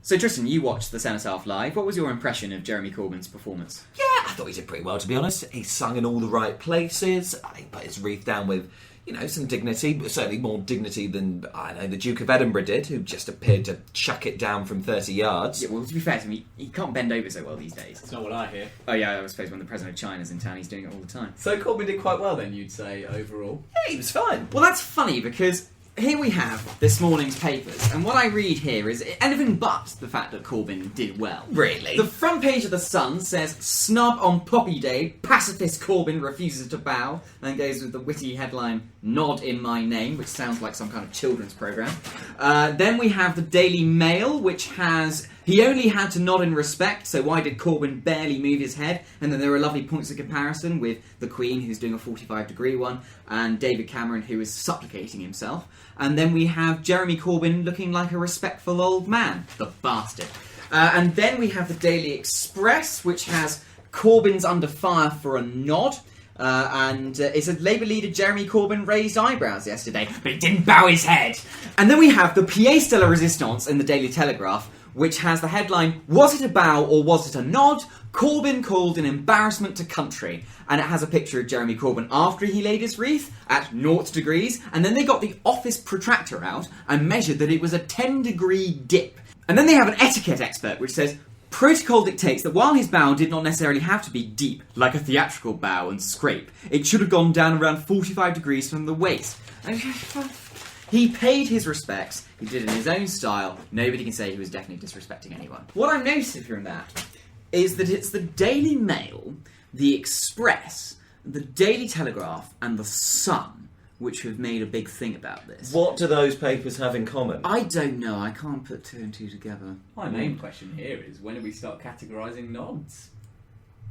So Tristan, you watched the Cenotaph live. What was your impression of Jeremy Corbyn's performance? Yeah, I thought he did pretty well, to be honest. He sung in all the right places. He put his wreath down with, some dignity, but certainly more dignity than, the Duke of Edinburgh did, who just appeared to chuck it down from 30 yards. Yeah, well, to be fair to him, he can't bend over so well these days. That's not what I hear. Oh yeah, I suppose when the President of China's in town, he's doing it all the time. So Corbyn did quite well then, you'd say, overall? Yeah, he was fine. Well, that's funny because here we have this morning's papers, and what I read here is anything but the fact that Corbyn did well. Really? The front page of The Sun says, "Snub on Poppy Day, pacifist Corbyn refuses to bow," and goes with the witty headline, "Nod in my name," which sounds like some kind of children's programme. Then we have the Daily Mail, which has, "He only had to nod in respect, so why did Corbyn barely move his head?" And then there are lovely points of comparison with the Queen, who's doing a 45-degree one, and David Cameron, who is supplicating himself. And then we have Jeremy Corbyn looking like a respectful old man. The bastard. And then we have the Daily Express, which has Corbyn's under fire for a nod. And it said Labour leader Jeremy Corbyn raised eyebrows yesterday, but he didn't bow his head. And then we have the pièce de la résistance in the Daily Telegraph, which has the headline, "Was it a bow or was it a nod? Corbyn called an embarrassment to country." And it has a picture of Jeremy Corbyn after he laid his wreath at 0 degrees, and then they got the office protractor out and measured that it was a 10-degree dip. And then they have an etiquette expert which says, "Protocol dictates that while his bow did not necessarily have to be deep, like a theatrical bow and scrape, it should have gone down around 45 degrees from the waist." He paid his respects, he did it in his own style, nobody can say he was definitely disrespecting anyone. What I've noticed from that is that it's the Daily Mail, the Express, the Daily Telegraph and the Sun which have made a big thing about this. What do those papers have in common? I don't know, I can't put two and two together. My main question here is, when do we start categorising nods?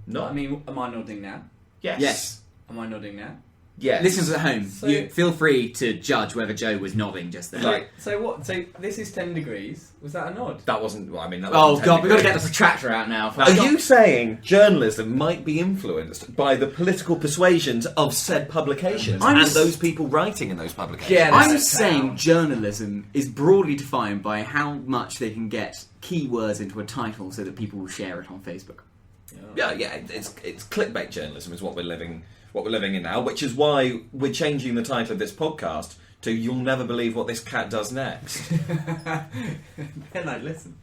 No. I mean, am I nodding now? Yes. Am I nodding now? Yes. Listeners at home, So- you feel free to judge whether Joe was nodding just then. Right. So what? So this is 10 degrees. Was that a nod? That wasn't, well, I mean, that Oh wasn't god, we've got to get the technically. protractor out now. Are you saying journalism might be influenced by the political persuasions of said publications I'm and s- those people writing in those publications? Yeah, I'm that's saying how. journalism is broadly defined by how much they can get keywords into a title so that people will share it on Facebook. Yeah, it's clickbait journalism is what we're living in now, which is why we're changing the title of this podcast to "You'll Never Believe What This Cat Does Next." Then I listen.